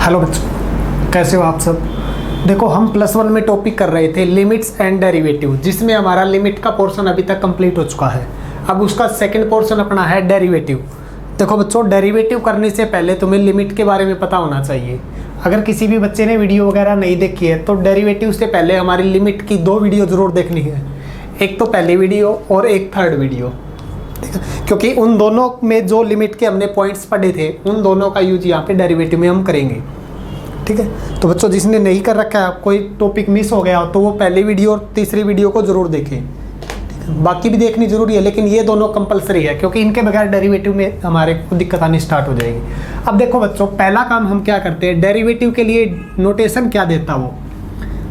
Hello बच्चों, कैसे हो आप सब। देखो, हम +1 में टॉपिक कर रहे थे लिमिट्स एंड डेरिवेटिव, जिसमें हमारा लिमिट का पोर्शन अभी तक कंप्लीट हो चुका है। अब उसका सेकंड पोर्शन अपना है डेरिवेटिव। देखो बच्चों, डेरिवेटिव करने से पहले तुम्हें लिमिट के बारे में पता होना चाहिए। अगर किसी भी बच्चे ने वीडियो वगैरह नहीं देखी है तो डेरिवेटिव से पहले हमारी लिमिट की 2 वीडियो ज़रूर देखनी है, एक तो पहली वीडियो और एक थर्ड वीडियो, क्योंकि उन दोनों में जो लिमिट के हमने पॉइंट्स पढ़े थे उन दोनों का यूज यहाँ पे डेरिवेटिव में हम करेंगे। ठीक है, तो बच्चों जिसने नहीं कर रखा है, कोई टॉपिक मिस हो गया हो तो वो पहली वीडियो और तीसरी वीडियो को जरूर देखें। बाकी भी देखनी जरूरी है, लेकिन ये दोनों कंपलसरी है, क्योंकि इनके बगैर डेरिवेटिव में हमारे को दिक्कत आनी स्टार्ट हो जाएगी। अब देखो बच्चों, पहला काम हम क्या करते हैं, डेरिवेटिव के लिए नोटेशन क्या देता वो,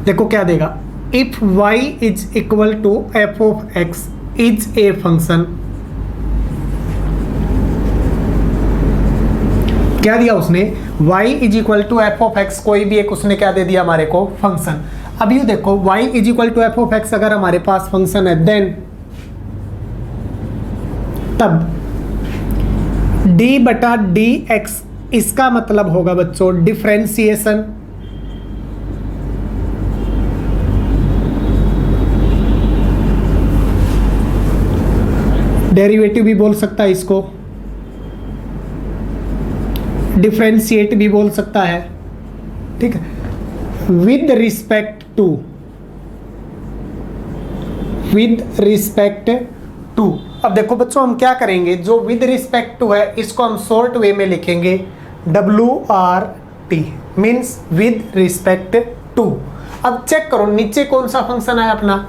देखो क्या देगा। If y is equal to F of x is a function, क्या दिया उसने, y is equal to F of x, कोई भी एक उसने क्या दे दिया हमारे को, फंक्शन। अब ये देखो, y is equal to F of x अगर हमारे पास फंक्शन है, देन तब d बटा डी एक्स, इसका मतलब होगा बच्चों डिफरेंशिएशन। डेरिवेटिव भी बोल सकता है इसको, डिफरेंशिएट भी बोल सकता है। ठीक है, विद रिस्पेक्ट टू। अब देखो बच्चों, हम क्या करेंगे, जो विद रिस्पेक्ट टू है इसको हम शॉर्ट वे में लिखेंगे WRT, means with respect to. अब चेक करो नीचे कौन सा फंक्शन है अपना,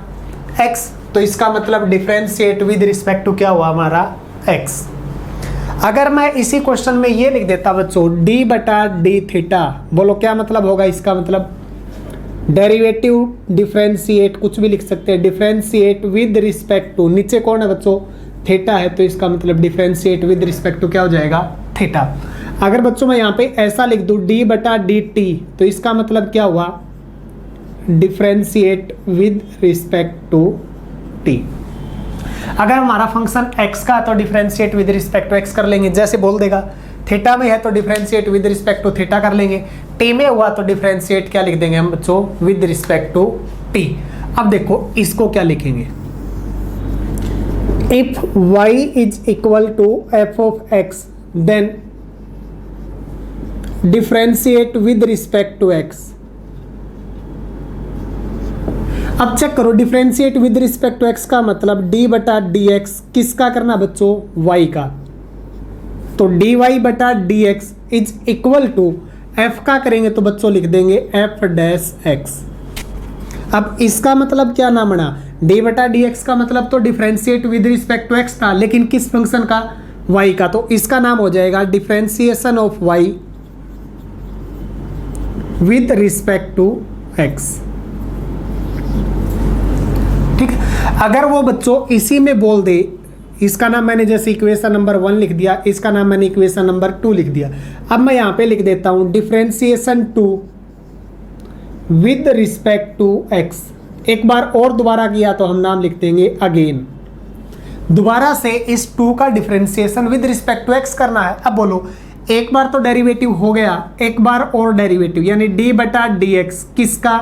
x, तो इसका मतलब डिफरेंशिएट विद रिस्पेक्ट टू क्या हुआ हमारा, x। अगर मैं इसी क्वेश्चन में ये लिख देता बच्चों d बटा डी थीटा, बोलो क्या मतलब होगा इसका, मतलब डेरिवेटिव डिफरेंशिएट, कुछ भी लिख सकते हैं, डिफरेंशिएट विद रिस्पेक्ट टू, नीचे कौन है बच्चों, थीटा है, तो इसका मतलब डिफरेंशिएट विद रिस्पेक्ट टू क्या हो जाएगा, थीटा। अगर बच्चों मैं यहाँ पे ऐसा लिख दूँ d बटा डी टी, तो इसका मतलब क्या हुआ, differentiate with respect to t। अगर हमारा फंक्शन x का तो differentiate with respect to x कर लेंगे, जैसे बोल देगा थीटा में है तो differentiate with respect to theta कर लेंगे, t में हुआ तो डिफरेंशिएट क्या लिख देंगे हम बच्चों, विद रिस्पेक्ट टू t। अब देखो इसको क्या लिखेंगे, if y is equal to F of x then differentiate with respect to x। अब चेक करो, differentiate with respect to x का मतलब d बटा डी एक्स, किसका करना बच्चों, y का, तो dy बटा d x is equal to f का करेंगे तो बच्चों लिख देंगे f डैश x। अब इसका मतलब क्या नाम बना, d बटा डी एक्स का मतलब तो differentiate with respect to x था, लेकिन किस फंक्शन का, y का, तो इसका नाम हो जाएगा differentiation of y with respect to x। ठीक है, अगर वो बच्चों इसी में बोल दे, इसका नाम मैंने जैसे इक्वेशन नंबर 1 लिख दिया, इसका नाम मैंने इक्वेशन नंबर 2 लिख दिया। अब मैं यहाँ पे लिख देता हूँ differentiation 2 with respect to x। एक बार और दोबारा किया तो हम नाम लिख देंगे अगेन, दोबारा से इस 2 का differentiation with respect to x करना है। अब बोलो, एक बार तो डेरिवेटिव हो गया, एक बार और डेरिवेटिव, यानी d बटा डी एक्स, किसका,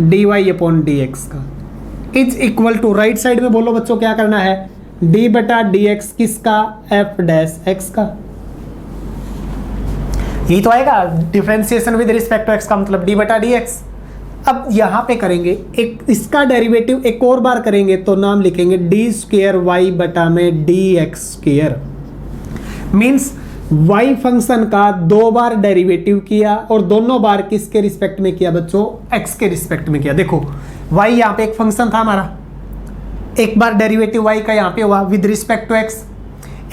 dy अपॉन डी एक्स का, is equal to, right side में बोलो बच्चों क्या करना है, d बटा डी एक्स, किसका, f डैश x का। यही तो आएगा differentiation with respect to x का मतलब d बटा डी एक्स। अब यहाँ पे करेंगे एक इसका डेरिवेटिव, एक और बार करेंगे तो नाम लिखेंगे डी स्क्वेयर वाई बटा में D x square, means y function का 2 बार डेरिवेटिव किया और दोनों बार किसके रिस्पेक्ट में किया बच्चों, x के रिस्पेक्ट में किया। देखो y यहाँ पे एक फंक्शन था हमारा, एक बार डेरिवेटिव y का यहाँ पे हुआ विद रिस्पेक्ट टू x,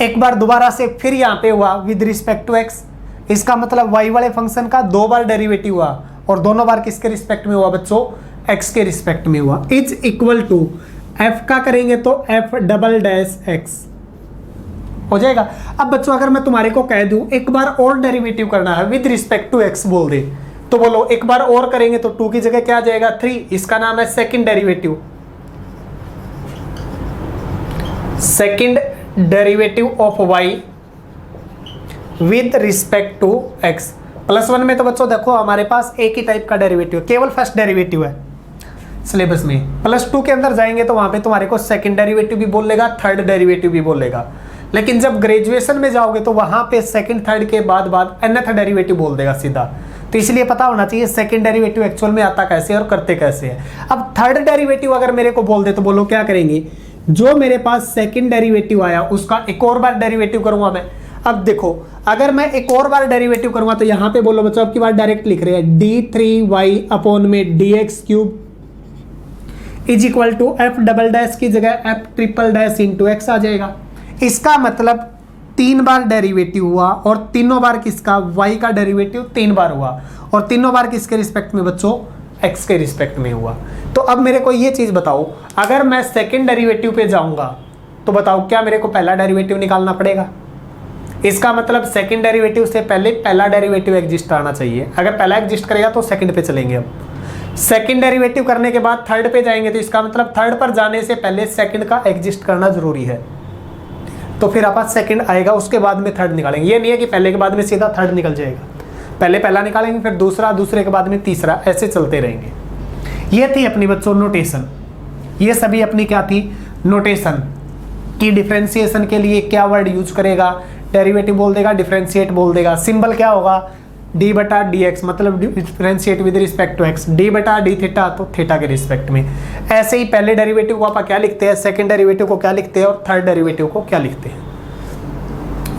एक बार दोबारा से फिर यहाँ पे हुआ विद रिस्पेक्ट टू x। इसका मतलब y वाले फंक्शन का 2 बार डेरिवेटिव हुआ और दोनों बार किसके रिस्पेक्ट में हुआ बच्चों, x के रिस्पेक्ट में हुआ, इज इक्वल टू f का करेंगे तो f डबल डैश x हो जाएगा। अब बच्चों अगर मैं तुम्हारे को कह दूं एक बार और डेरिवेटिव करना है विद रिस्पेक्ट टू x बोल दे, तो बोलो एक बार और करेंगे तो 2 की जगह क्या आ जाएगा, 3, इसका नाम है second derivative. Second derivative of y with respect to x। +1 में तो बच्चों देखो हमारे पास एक ही टाइप का डेरिवेटिव है, केवल फर्स्ट डेरिवेटिव है सिलेबस में। +2 के अंदर जाएंगे तो वहां पे तुम्हारे को सेकंड डेरिवेटिव भी बोलेगा, थर्ड डेरिवेटिव भी बोलेगा। लेकिन जब ग्रेजुएशन में जाओगे तो वहां पे सेकंड थर्ड के बाद nth डेरिवेटिव बोल देगा सीधा। तो इसलिए पता होना चाहिए सेकंड डेरिवेटिव एक्चुअल में आता कैसे और करते कैसे है। अब थर्ड डेरिवेटिव अगर मेरे को बोल दे तो बोलो क्या करेंगे, जो मेरे पास सेकंड डेरिवेटिव आया उसका एक और बार डेरिवेटिव करूंगा मैं। अब देखो अगर मैं एक और बार डेरिवेटिव करूंगा तो यहां पे बोलो बच्चों, अब की बार डायरेक्ट लिख रहे हैं d3y/dx³ is equal to f double dash की जगह f ट्रिपल डैश × x आ जाएगा। इसका मतलब 3 बार डेरिवेटिव हुआ और तीनों बार किसका, y का डेरिवेटिव 3 बार हुआ और तीनों बार किसके रिस्पेक्ट में बच्चों, x के रिस्पेक्ट में हुआ। तो अब मेरे को ये चीज बताओ, अगर मैं सेकंड डेरिवेटिव पे जाऊंगा तो बताओ क्या मेरे को पहला डेरिवेटिव निकालना पड़ेगा। इसका मतलब सेकंड डेरिवेटिव से पहले पहला डेरिवेटिव एग्जिस्ट आना चाहिए। अगर पहला एग्जिस्ट करेगा तो सेकंड पे चलेंगे। अब सेकंड डेरिवेटिव करने के बाद थर्ड पे जाएंगे तो इसका मतलब थर्ड पर जाने से पहले सेकंड का एग्जिस्ट करना जरूरी है। तो फिर आप सेकंड आएगा उसके बाद में थर्ड निकालेंगे। ये नहीं है कि पहले के बाद में सीधा थर्ड निकल जाएगा, पहले पहला निकालेंगे फिर दूसरा, दूसरे के बाद में तीसरा, ऐसे चलते रहेंगे। ये थी अपनी बच्चों नोटेशन। ये सभी अपनी क्या थी, नोटेशन की डिफरेंशिएशन के लिए क्या वर्ड यूज करेगा, डेरिवेटिव बोल देगा, डिफरेंशिएट बोल देगा। सिंबल क्या होगा, d/dx मतलब differentiate with respect to x, d/dθ तो थीटा के रिस्पेक्ट में। ऐसे ही पहले डेरिवेटिव को आप क्या लिखते हैं, सेकंड डेरिवेटिव को क्या लिखते हैं और थर्ड डेरिवेटिव को क्या लिखते हैं,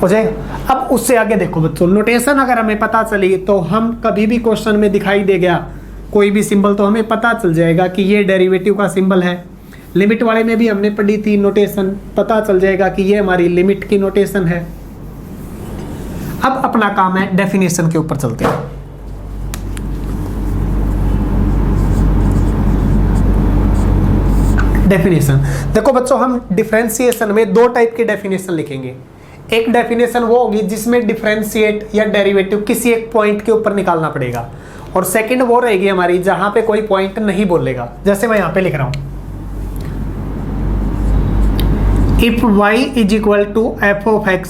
हो जाएगा। अब उससे आगे देखो बच्चों, नोटेशन अगर हमें पता चली तो हम कभी भी क्वेश्चन में दिखाई दे गया कोई भी सिंबल तो हमें पता चल जाएगा कि ये डेरिवेटिव का सिंबल है। लिमिट वाले में भी हमने पढ़ी थी नोटेशन, पता चल जाएगा कि ये हमारी लिमिट की नोटेशन है। अब अपना काम है डेफिनेशन के ऊपर चलते हैं। डेफिनेशन देखो बच्चों, हम डिफरेंशिएशन में 2 टाइप की डेफिनेशन लिखेंगे। एक डेफिनेशन वो होगी जिसमें डिफरेंशिएट या डेरिवेटिव किसी एक पॉइंट के ऊपर निकालना पड़ेगा, और सेकंड वो रहेगी हमारी जहां पे कोई पॉइंट नहीं बोलेगा। जैसे मैं यहां पे लिख रहा हूं, if y is equal to f(x)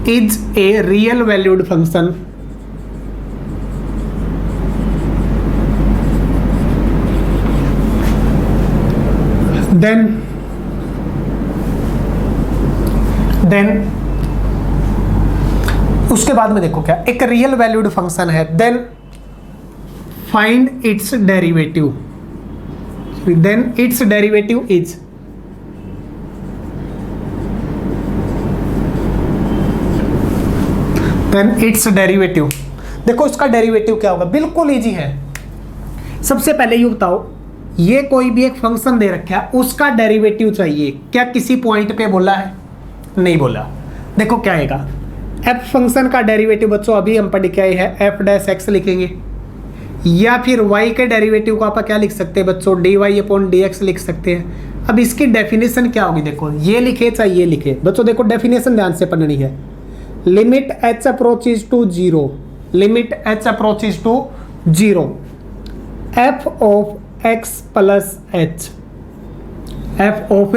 is a real valued function then उसके बाद में देखो क्या, एक रियल वैल्यूड फंक्शन है, then find its derivative, then its derivative is, its derivative. देखो इसका डेरिवेटिव क्या होगा, बिल्कुल इजी है। सबसे पहले ये बताओ, ये कोई भी एक फंक्शन दे रखा है उसका डेरिवेटिव चाहिए, क्या किसी पॉइंट पे बोला है, नहीं बोला। देखो क्या आएगा, एफ फंक्शन का डेरिवेटिव बच्चों अभी हम पढ़ के आए हैं, f'(x) लिखेंगे, या फिर y के डेरिवेटिव को आप क्या लिख सकते हैं बच्चों, dy/dx लिख सकते हैं। अब इसकी डेफिनेशन क्या होगी, देखो ये लिखे चाहे ये लिखे बच्चों, देखो डेफिनेशन ध्यान से पढ़नी है। Limit h approaches to 0, limit h approaches to 0 f of x plus h, f of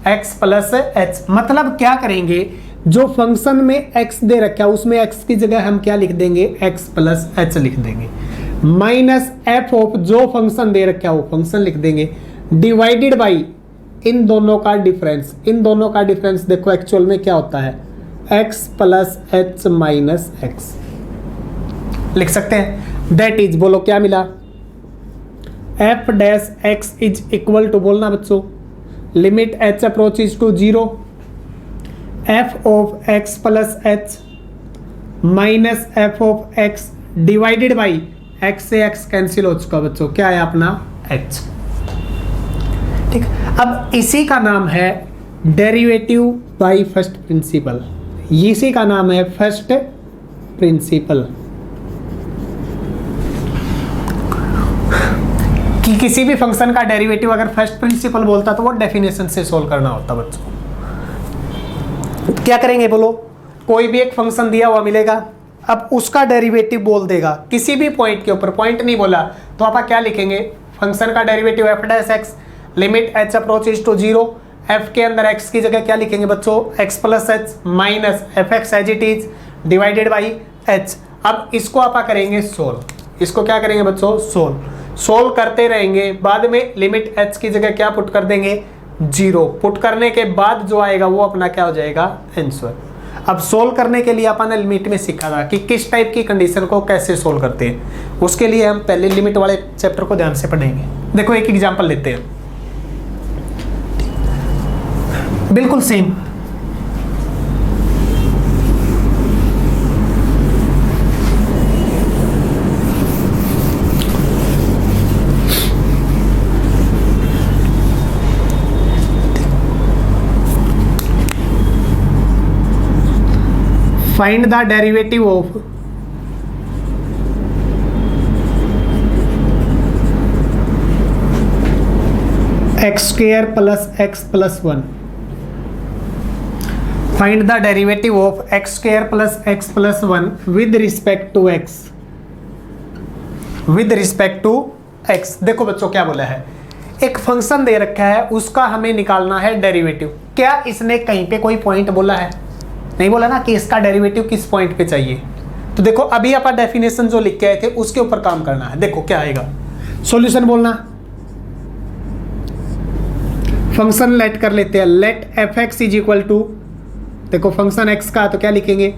x plus h मतलब क्या करेंगे, जो फंक्शन में x दे रखा है उसमें x की जगह हम क्या लिख देंगे, x प्लस h लिख देंगे, माइनस f ऑफ जो फंक्शन दे रखा है वो फंक्शन लिख देंगे, डिवाइडेड बाई इन दोनों का डिफरेंस। इन दोनों का डिफरेंस देखो एक्चुअल में क्या होता है, x plus h minus x लिख सकते हैं। दैट इज, बोलो क्या मिला, f'(x) इज इक्वल टू, बोलना बच्चों, limit h approaches to 0 f of x plus h minus f of x divided by x से x कैंसिल हो चुका बच्चों, क्या है अपना h। ठीक, अब इसी का नाम है डेरिवेटिव बाय फर्स्ट प्रिंसिपल, इसी का नाम है फर्स्ट प्रिंसिपल। कि किसी भी फंक्शन का डेरिवेटिव अगर फर्स्ट प्रिंसिपल बोलता तो वो डेफिनेशन से सोल्व करना होता बच्चों। क्या करेंगे बोलो, कोई भी एक फंक्शन दिया हुआ मिलेगा, अब उसका डेरिवेटिव बोल देगा किसी भी पॉइंट के ऊपर, पॉइंट नहीं बोला तो आप क्या लिखेंगे, फंक्शन का derivative f'(x) limit h approaches to 0, f के अंदर x की जगह क्या लिखेंगे बच्चों, x plus h minus fx as it is divided by h। अब इसको आप करेंगे सोल्व, इसको क्या करेंगे बच्चों, सोल्व। सोल्व करते रहेंगे, बाद में लिमिट h की जगह क्या पुट कर देंगे, 0 पुट करने के बाद जो आएगा वो अपना क्या हो जाएगा, आंसर। अब सोल्व करने के लिए अपन ने लिमिट में सीखा था कि किस टाइप की कंडीशन को कैसे सोल्व करते हैं, उसके लिए हम पहले लिमिट वाले चैप्टर को ध्यान से पढ़ेंगे। देखो एक एग्जांपल लेते हैं, बिल्कुल same. Find the derivative of x square plus x plus 1. Find the derivative of x square plus x plus 1 with respect to x. With respect to x. देखो बच्चों क्या बोला है, एक फंक्शन दे रखा है, उसका हमें निकालना है डेरिवेटिव। क्या इसने कहीं पे कोई पॉइंट बोला है, नहीं बोला ना कि इसका डेरिवेटिव किस पॉइंट पे चाहिए। तो देखो अभी अपन डेफिनेशन जो लिख के आए थे उसके ऊपर काम करना है। देखो क्या आएगा, सॉल्यूशन बोलना, फंक्शन लेट कर लेते हैं, let f x is equal to, देखो फंक्शन एक्स का तो क्या लिखेंगे,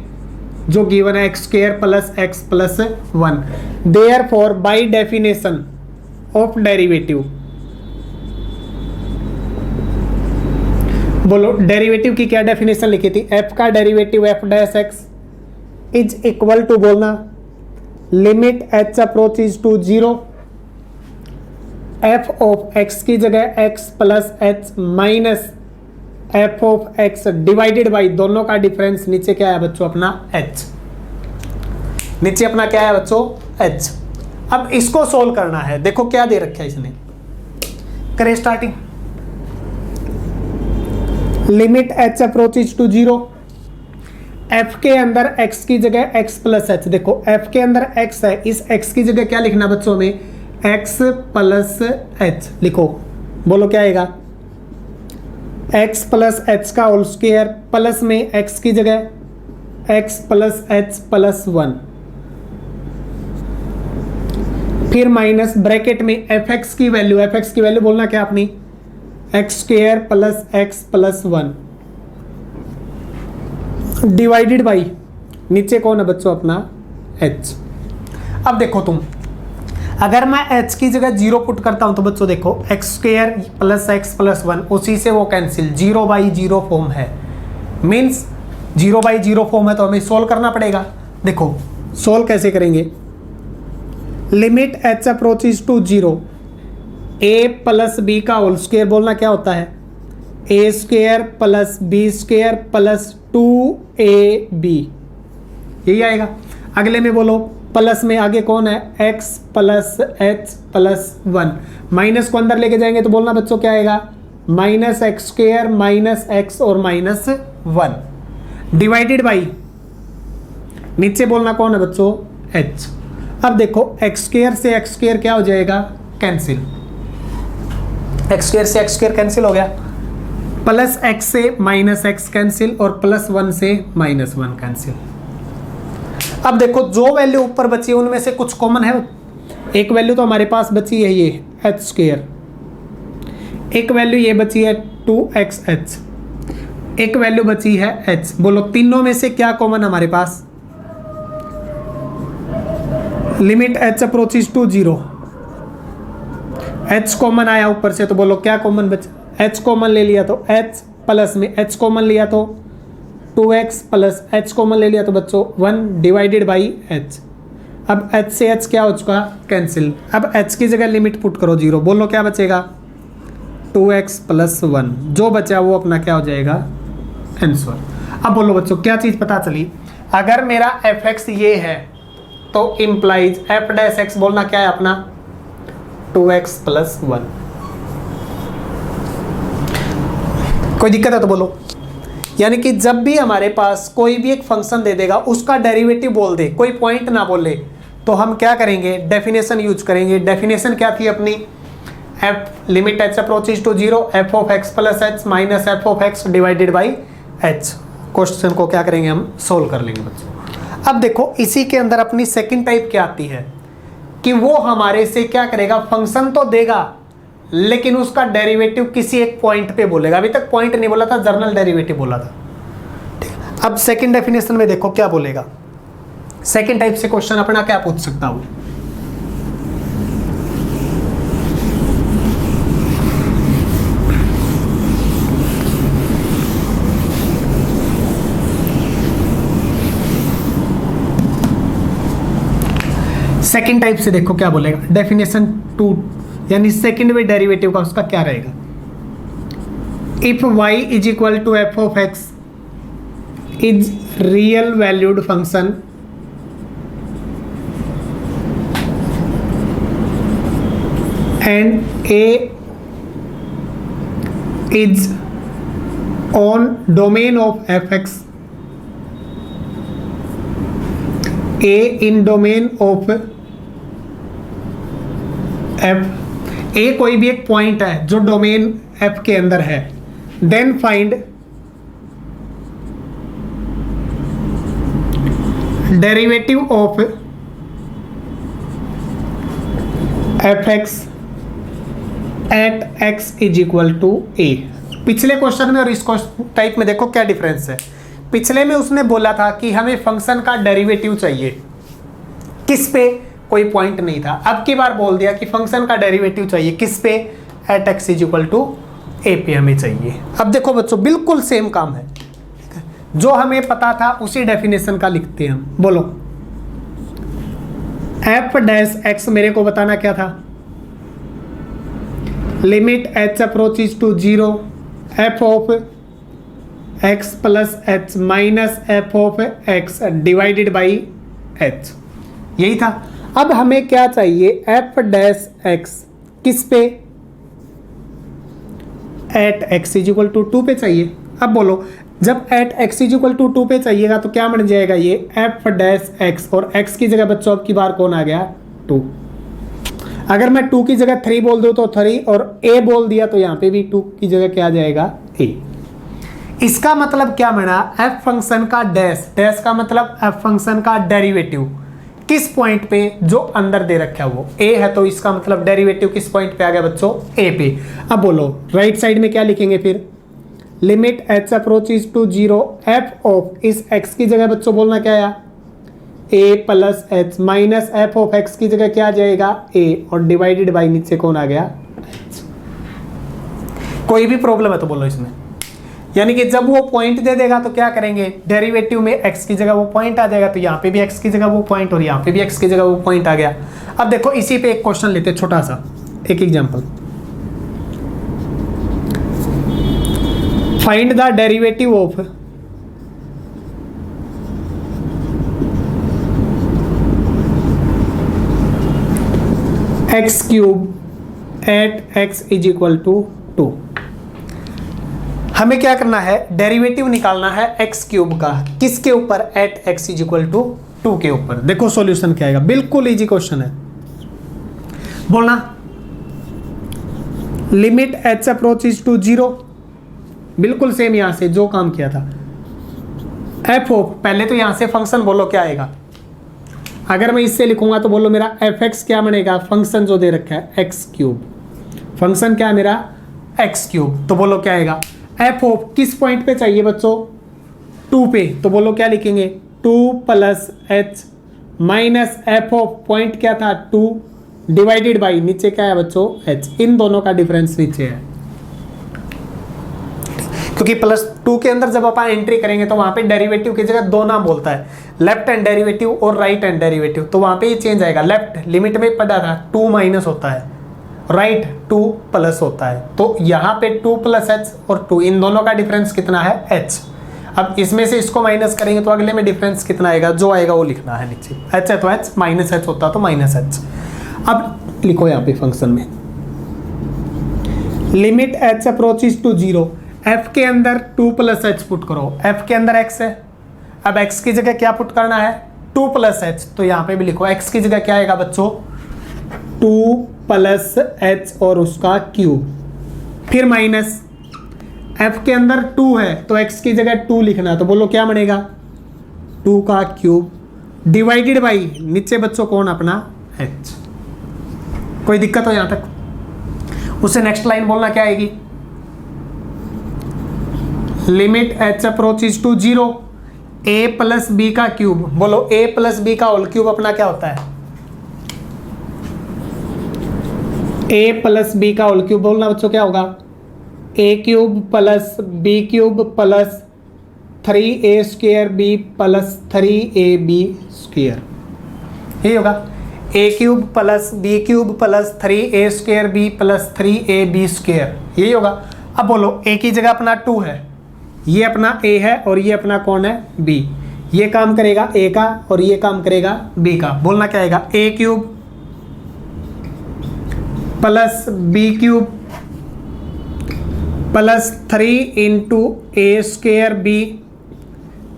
जो गिवन है x square plus x plus 1। Therefore by definition of derivative, बोलो डेरिवेटिव की क्या डेफिनेशन लिखी थी, एफ का derivative f dash x is equal to, बोलना limit H approaches to 0, F of x की जगह x plus H minus F of x divided by, दोनों का डिफरेंस नीचे क्या है बच्चों अपना एच, नीचे अपना क्या है बच्चों एच। अब इसको सोल्व करना है, देखो क्या दे रखा है इसने, करें starting, limit h approaches to 0, f के अंदर x की जगह x प्लस एच, देखो f के अंदर x है, इस x की जगह क्या लिखना बच्चों में, x प्लस एच लिखो, बोलो क्या आएगा, x प्लस एच का होल स्क्वायर प्लस में x की जगह x प्लस एच प्लस 1, फिर माइनस ब्रैकेट में fx की वैल्यू बोलना क्या अपनी, x square plus x plus 1 divided by, नीचे कौन है बच्चों अपना h। अब देखो तुम, अगर मैं h की जगह 0 पुट करता हूं तो बच्चों देखो x square plus x plus 1, उसी से वो कैंसिल, 0/0 फॉर्म है, मीन्स 0/0 फॉर्म है तो हमें सोल्व करना पड़ेगा। देखो सोल्व कैसे करेंगे, limit h approaches to 0, a plus B का होल स्क्वायर बोलना क्या होता है, a square plus B square plus 2ab, यही आएगा। अगले में बोलो प्लस में आगे कौन है, x plus H plus 1, minus को अंदर लेके जाएंगे तो बोलना बच्चों क्या आएगा, minus x square minus x और माइनस 1 डिवाइडेड बाई, नीचे बोलना कौन है बच्चों h। अब देखो एक्स स्क्वायर से एक्स स्क्वायर क्या हो जाएगा, कैंसिल, एक्स स्क्वायर से एक्स स्क्वायर कैंसिल हो गया, प्लस एक्स से माइनस एक्स कैंसिल और प्लस 1 से माइनस 1 कैंसिल। अब देखो जो वैल्यू ऊपर बची है उनमें से कुछ कॉमन है, एक वैल्यू तो हमारे पास बची है ये एच स्क्वायर, एक वैल्यू ये बची है 2xh, एक वैल्यू बची है h, बोलो तीनों में से क्या कॉमन हमारे पास, limit h approaches to 0, h common आया ऊपर से तो बोलो क्या कॉमन बचा, h कॉमन ले लिया तो h प्लस में h कॉमन लिया तो 2x प्लस h कॉमन ले लिया तो बच्चों 1 डिवाइडेड बाई h। अब h से h क्या हो चुका, कैंसिल। अब h की जगह लिमिट पुट करो 0, बोलो क्या बचेगा, 2x प्लस 1, जो बचा वो अपना क्या हो जाएगा आंसर। अब बोलो बच्चों क्या चीज़ पता चली, अगर मेरा fx ये है तो इम्प्लाइज f डैश x बोलना क्या है अपना 2x प्लस 1। कोई दिक्कत है तो बोलो, यानी कि जब भी हमारे पास कोई भी एक फंक्शन दे देगा उसका डेरिवेटिव बोल दे, कोई पॉइंट ना बोले, तो हम क्या करेंगे, डेफिनेशन यूज करेंगे। डेफिनेशन क्या थी अपनी, f limit h approaches to 0, f of x plus h minus f of x divided by h। Question को क्या करेंगे हम, सोल्व कर लेंगे बच्चों। अब देखो इसी के अंदर अपनी सेकंड टाइप क्या आती है कि वो हमारे से क्या करेगा, फंक्शन तो देगा लेकिन उसका डेरिवेटिव किसी एक पॉइंट पे बोलेगा। अभी तक पॉइंट नहीं बोला था, जर्नल डेरिवेटिव बोला था। ठीक है, अब सेकंड डेफिनेशन में देखो क्या बोलेगा। सेकंड टाइप से क्वेश्चन अपना क्या पूछ सकता हूं, सेकंड टाइप से देखो क्या बोलेगा। डेफिनेशन 2 यानी सेकंड में डेरिवेटिव का उसका क्या रहेगा। If y is equal to F of x is real valued function and a is on domain of F X, a in domain of f, a कोई भी एक पॉइंट है जो डोमेन f के अंदर है, then find derivative of F X at x is equal to a। पिछले question में और इस टाइप में देखो क्या डिफरेंस है। पिछले में उसने बोला था कि हमें फंक्शन का डेरिवेटिव चाहिए, किस पे, कोई पॉइंट नहीं था। अब की बार बोल दिया कि फंक्शन का डेरिवेटिव चाहिए किस पे, at x is equal to a पे हमें चाहिए। अब देखो बच्चों बिल्कुल सेम काम है, जो हमें पता था उसी डेफिनेशन का लिखते हैं हम। बोलो एफ डैश एक्स मेरे को बताना क्या था, limit H approaches to 0 F of X plus H minus F of x divided by H, यही था। अब हमें क्या चाहिए, एफ डैश एक्स किस पे, at x is equal to 2 पे चाहिए। अब बोलो जब at x is equal to 2 पे चाहिएगा तो क्या बन जाएगा ये एफ डैश एक्स, और एक्स की जगह बच्चों अब की बार कौन आ गया, 2। अगर मैं 2 की जगह 3 बोल दूं तो 3, और ए बोल दिया तो यहाँ पे भी 2 की जगह क्या आ जाएगा, ए। इसका मतलब क्या बना, एफ फंक्शन का डैश, डैश का मतलब एफ फंक्शन का डेरिवेटिव किस पॉइंट पे, जो अंदर दे रखा है वो a है, तो इसका मतलब डेरिवेटिव किस पॉइंट पे आ गया बच्चों, a पे। अब बोलो राइट साइड में क्या लिखेंगे फिर, limit h approaches to 0 F of, इस x की जगह बच्चों बोलना क्या आया, a plus H minus F of x की जगह क्या आ जाएगा, a, और डिवाइडेड बाई नीचे कौन आ गया, कोई भी प्रॉब्लम है तो बोलो इसमें। यानी कि जब वो पॉइंट दे देगा तो क्या करेंगे, डेरिवेटिव में x की जगह वो पॉइंट आ जाएगा, तो यहाँ पे भी x की जगह वो पॉइंट और यहाँ पे भी x की जगह वो पॉइंट आ गया। अब देखो इसी पे एक क्वेश्चन लेते हैं छोटा सा, एक example. Find the derivative of X cube at x is equal to 2। हमें क्या करना है, डेरिवेटिव निकालना है एक्स क्यूब का, किसके ऊपर, at x is equal to 2 के ऊपर। देखो सॉल्यूशन क्या आएगा, बिल्कुल इजी क्वेश्चन है। बोलना लिमिट एच अप्रोचेज टू 0, बिल्कुल सेम यहां से जो काम किया था, एफ ऑफ, पहले तो यहां से फंक्शन बोलो क्या आएगा। अगर मैं इससे लिखूंगा तो बोलो मेरा एफ एक्स क्या बनेगा, फंक्शन जो दे रखा है एक्स क्यूब, फंक्शन क्या है मेरा एक्स क्यूब, तो बोलो क्या आएगा, एफ ऑफ किस पॉइंट पे चाहिए बच्चों, 2 पे, तो बोलो क्या लिखेंगे, 2 plus H minus F of point क्या था 2 डिवाइडेड बाई नीचे क्या है बच्चों एच, इन दोनों का डिफरेंस नीचे है। क्योंकि +2 के अंदर जब अपन एंट्री करेंगे तो वहां पे डेरिवेटिव की जगह 2 नाम बोलता है, लेफ्ट हैंड डेरिवेटिव और राइट हैंड डेरिवेटिव, तो वहां पे ये चेंज आएगा। लेफ्ट लिमिट में पढ़ा था 2 माइनस होता है, राइट 2 प्लस होता है, तो यहाँ पे 2 प्लस एच और 2, इन दोनों का डिफरेंस कितना है एच। अब इसमें से इसको माइनस करेंगे तो अगले में डिफरेंस कितना आएगा, जो आएगा वो लिखना है नीचे, एच है तो एच, माइनस एच होता तो माइनस एच। अब लिखो यहाँ पे फंक्शन में limit H approaches to 0, F के अंदर 2 प्लस एच पुट करो, एफ के अंदर एक्स है, अब एक्स की जगह क्या पुट करना है 2 प्लस एच, तो यहाँ पे भी लिखो एक्स की जगह क्या आएगा बच्चों 2 प्लस एच और उसका क्यूब, फिर माइनस एफ के अंदर 2 है तो एक्स की जगह 2 लिखना है, तो बोलो क्या बनेगा 2 का क्यूब डिवाइडेड बाई नीचे बच्चों कौन अपना h। कोई दिक्कत हो यहां तक? उससे नेक्स्ट लाइन बोलना क्या आएगी? Limit h approaches to 0 a plus B का क्यूब। बोलो a प्लस बी का होल क्यूब अपना क्या होता है? a प्लस बी का होल क्यूब बोलना बच्चों क्या होगा? a cube plus B cube plus 3a square b plus 3ab square, यही होगा। a cube plus B cube plus 3a square b plus 3ab square, यही होगा। अब बोलो a की जगह अपना 2 है, ये अपना a है और ये अपना कौन है? b। ये काम करेगा a का और ये काम करेगा b का। बोलना क्या आएगा? a cube plus B cube plus 3 into A square B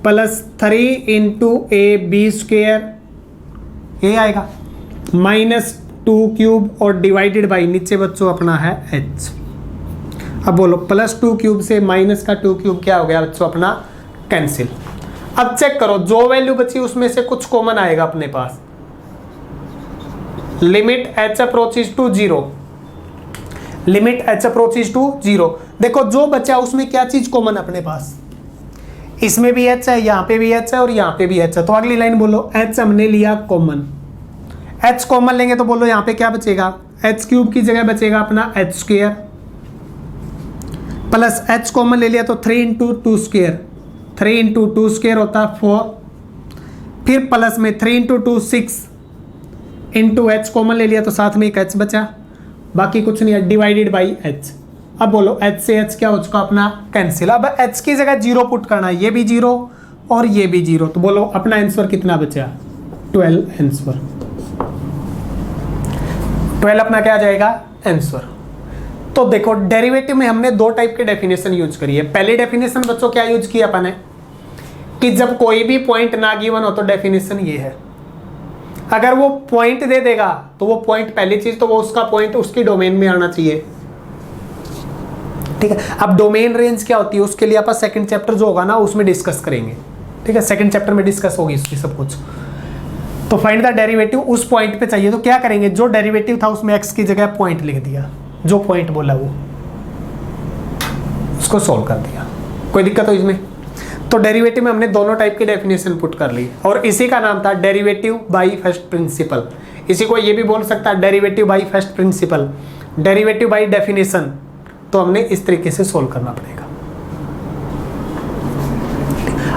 plus 3 into A B square, ये आएगा माइनस 2 क्यूब और डिवाइडेड बाई नीचे बच्चों अपना है h। अब बोलो प्लस 2 क्यूब से माइनस का 2 क्यूब क्या हो गया बच्चों? अपना कैंसिल। अब चेक करो जो वैल्यू बची उसमें से कुछ कॉमन आएगा अपने पास। Limit h approaches to 0, limit h approaches to 0। देखो जो बचा उसमें क्या चीज कॉमन अपने पास? इसमें भी h है, यहाँ पे भी h है और यहाँ पे भी h है। तो अगली लाइन बोलो h हमने लिया कॉमन। h कॉमन लेंगे तो बोलो यहाँ पे क्या बचेगा? h क्यूब की जगह बचेगा अपना h square plus h common ले लिया तो 3 इंटू 2 स्क्वायर, 3 इंटू 2 स्क्वायर होता है 4, फिर प्लस में 3 इंटू 2 6 इंटू h कॉमन ले लिया तो साथ में एक h बचा, बाकी कुछ नहीं है, डिवाइडेड बाई h। अब बोलो h से h क्या हो चुका अपना? कैंसिल। अब h की जगह 0 पुट करना है, ये भी 0 और ये भी 0। तो बोलो अपना आंसर कितना बचा? 12 आंसर। 12 अपना क्या आ जाएगा? आंसर। तो देखो डेरिवेटिव में हमने दो टाइप के डेफिनेशन यूज करी है। पहली डेफिनेशन बच्चों क्या यूज किया अपन ने कि जब कोई भी पॉइंट ना गिवन हो तो डेफिनेशन ये है, अगर वो पॉइंट दे देगा तो वो पॉइंट पहली चीज तो वो उसका पॉइंट उसकी डोमेन में आना चाहिए, ठीक है। अब डोमेन रेंज क्या होती है उसके लिए अपन सेकंड चैप्टर जो होगा ना उसमें डिस्कस करेंगे, ठीक है। सेकंड चैप्टर में डिस्कस होगी उसकी सब कुछ। तो फाइंड द डेरिवेटिव उस पॉइंट पे चाहिए, तो क्या करेंगे? जो डेरिवेटिव था उसमें x की जगह पॉइंट लिख दिया, जो पॉइंट बोला वो उसको सोल्व कर दिया। कोई दिक्कत हो इसमें? तो डेरिवेटिव में हमने दोनों टाइप की डेफिनेशन पुट कर ली और इसी का नाम था डेरिवेटिव बाय फर्स्ट प्रिंसिपल। इसी को ये भी बोल सकता है derivative by first principle, derivative by definition. तो हमने इस तरीके से सोल्व करना पड़ेगा।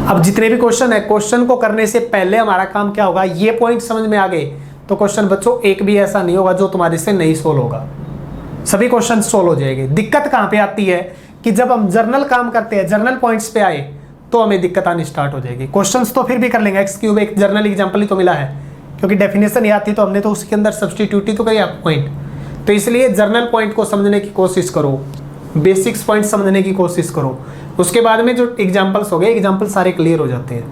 अब जितने भी क्वेश्चन है, क्वेश्चन को करने से पहले हमारा काम क्या होगा? ये पॉइंट समझ में आ गए तो क्वेश्चन बच्चों एक भी ऐसा नहीं होगा जो तुम्हारे से नहीं सोल्व होगा, सभी क्वेश्चन सोल्व हो जाएंगे। दिक्कत कहाँ पे आती है कि जब हम जर्नल काम करते हैं, जर्नल पॉइंट्स पे आए तो हमें दिक्कत आनी स्टार्ट हो जाएगी। क्वेश्चंस तो फिर भी कर लेंगे, एक्स क्यूब एक जर्नल एग्जांपल ही तो मिला है, क्योंकि डेफिनेशन याद थी तो हमने तो उसके अंदर सब्स्टिट्यूट ही तो करी आप पॉइंट। तो इसलिए जर्नल पॉइंट को समझने की कोशिश करो, बेसिक्स पॉइंट समझने की कोशिश करो, उसके बाद में जो एग्जाम्पल्स हो गए एग्जाम्पल सारे क्लियर हो जाते हैं।